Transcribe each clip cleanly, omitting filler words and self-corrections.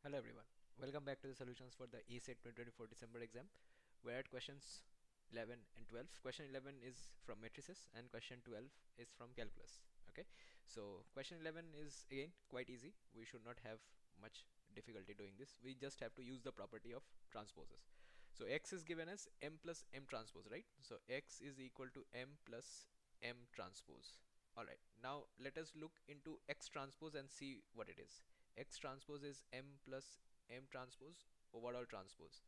Hello everyone. Welcome back to the solutions for the ACET 2024 December exam. We're at questions 11 and 12. Question 11 is from matrices and question 12 is from calculus. Okay, so question 11 is again quite easy. We should not have much difficulty doing this. We just have to use the property of transposes. So x is given as m plus m transpose, right? So x is equal to m plus m transpose. Alright, now let us look into x transpose and see what it is. X transpose is m plus m transpose over all transpose.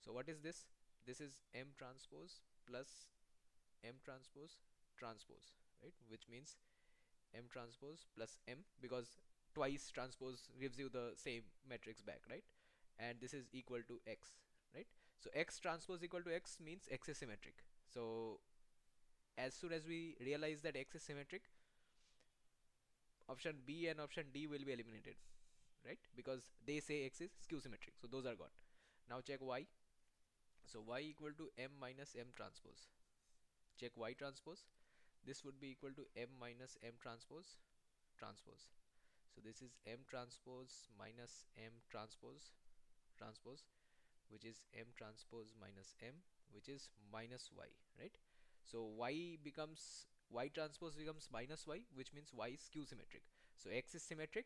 So what is this? This is m transpose plus m transpose transpose, right? Which means m transpose plus m, because twice transpose gives you the same matrix back, right? And this is equal to x, right? So x transpose equal to x means x is symmetric. So as soon as we realize that x is symmetric, option B and option D will be eliminated, right? Because they say x is skew symmetric, so those are gone. Now check y. So y equal to m minus m transpose. Check y transpose. This would be equal to m minus m transpose transpose. So this is m transpose minus m transpose transpose, which is m transpose minus m, which is minus y, right? So y transpose becomes minus y, which means y is skew symmetric. So x is symmetric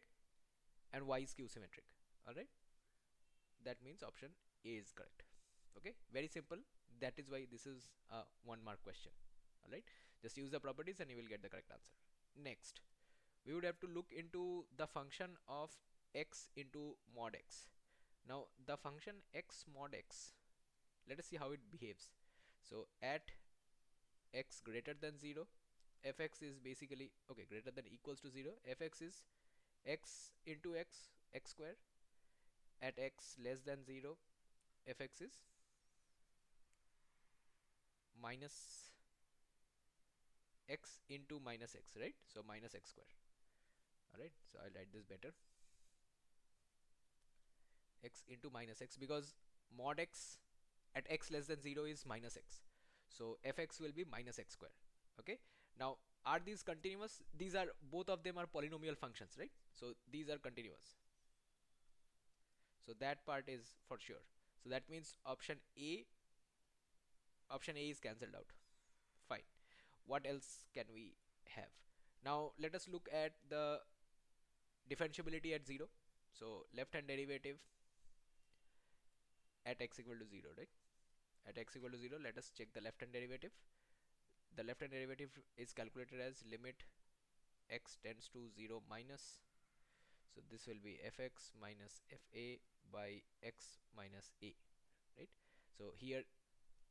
and y is skew symmetric. All right, that means option A is correct. Okay, very simple. That is why this is a 1 mark question. All right, just use the properties and you will get the correct answer. Next, we would have to look into the function of x into mod x. Now the function x mod x, let us see how it behaves. So at x greater than 0, fx is basically, okay, greater than equals to 0, fx is x into x square. At x less than 0, fx is minus x into minus x, right? So minus x square. Alright, so I'll write this better. X into minus x, because mod x at x less than 0 is minus x. So fx will be minus x square. Okay, now are these continuous? These are, both of them are polynomial functions, right? So these are continuous. So that part is for sure. So that means option A is cancelled out. Fine. What else can we have? Now let us look at the differentiability at 0. So left hand derivative at x equal to 0, right? At x equal to 0, let us check the left hand derivative. The left hand derivative is calculated as limit x tends to 0 minus, so this will be fx minus fa by x minus a, right? So here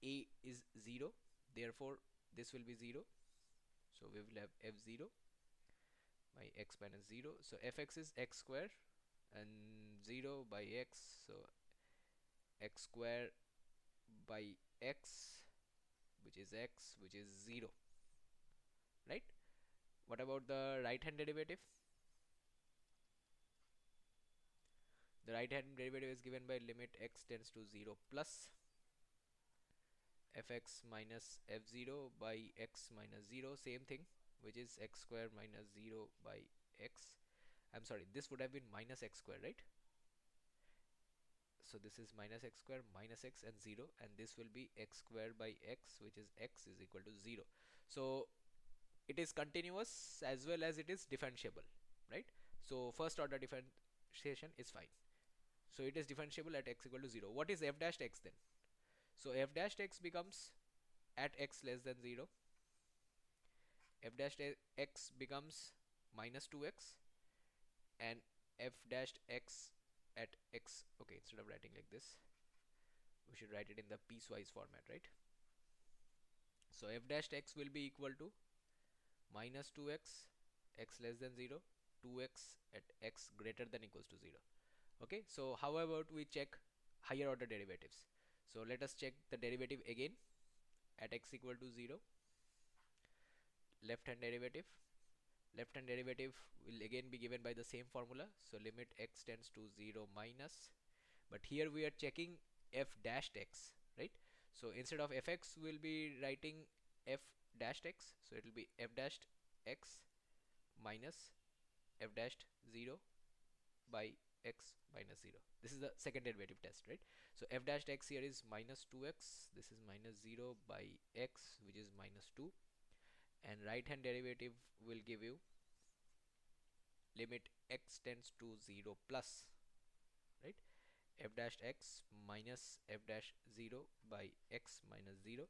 a is 0, therefore this will be 0, so we will have f0 by x minus 0. So fx is x square and 0 by x, so x square by x, which is x, which is 0, right? What about the right hand derivative? The right hand derivative is given by limit x tends to 0 plus fx minus f0 by x minus 0, same thing, which is x square minus 0 by x. I'm sorry, this would have been minus x square, right? So this is minus x square minus x and 0, and this will be x square by x, which is x is equal to 0. So it is continuous as well as it is differentiable, right? So first order differentiation is fine. So it is differentiable at x equal to 0. What is f dashed x then? So f dashed x becomes at x less than 0, f dashed x becomes minus 2x, and f dashed x at x, okay, instead of writing like this, we should write it in the piecewise format, right? So f dashed x will be equal to minus 2x, x less than 0, 2x at x greater than equals to 0. Okay, so how about we check higher order derivatives? So let us check the derivative again at x equal to 0. Left hand derivative will again be given by the same formula, so limit x tends to 0 minus, but here we are checking f dashed x, right? So instead of fx we'll be writing f dashed x, so it will be f dashed x minus f dashed 0 by x minus 0. This is the second derivative test, right? So f dash x here is minus 2x, this is minus 0 by x, which is minus 2, and right hand derivative will give you limit x tends to 0 plus, right? F dash x minus f dash 0 by x minus 0,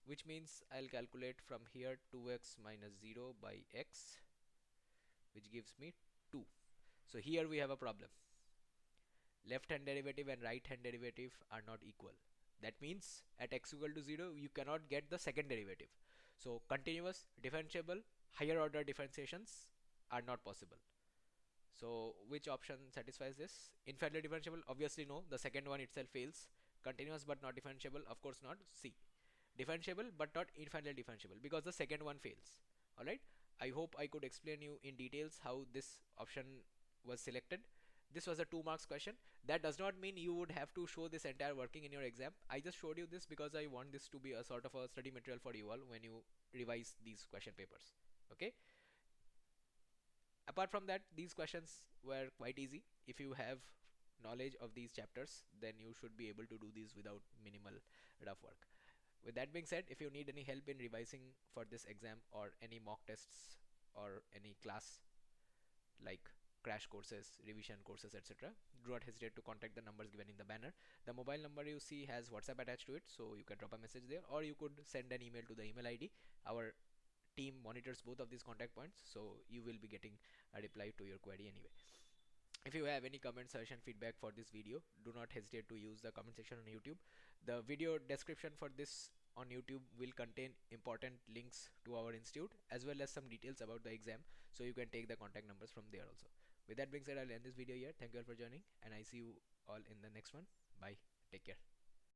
which means I'll calculate from here 2x minus 0 by x, which gives me 2. So here we have a problem. Left hand derivative and right hand derivative are not equal. That means at x equal to 0 you cannot get the second derivative. So continuous, differentiable, higher order differentiations are not possible. So which option satisfies this? Infinitely differentiable, obviously no, the second one itself fails. Continuous but not differentiable, of course not, C. Differentiable but not infinitely differentiable, because the second one fails. Alright, I hope I could explain you in details how this option was selected. This was a 2 marks question. That does not mean you would have to show this entire working in your exam. I just showed you this because I want this to be a sort of a study material for you all when you revise these question papers. Okay. Apart from that, these questions were quite easy. If you have knowledge of these chapters, then you should be able to do these without minimal rough work. With that being said, if you need any help in revising for this exam or any mock tests or any class like crash courses, revision courses, etc., do not hesitate to contact the numbers given in the banner. The mobile number you see has WhatsApp attached to it, so you can drop a message there, or you could send an email to the email ID. Our team monitors both of these contact points, so you will be getting a reply to your query anyway. If you have any comment, suggestion, feedback for this video, do not hesitate to use the comment section on YouTube. The video description for this on YouTube will contain important links to our institute as well as some details about the exam, so you can take the contact numbers from there also. With that being said, I'll end this video here. Thank you all for joining, and I see you all in the next one. Bye. Take care.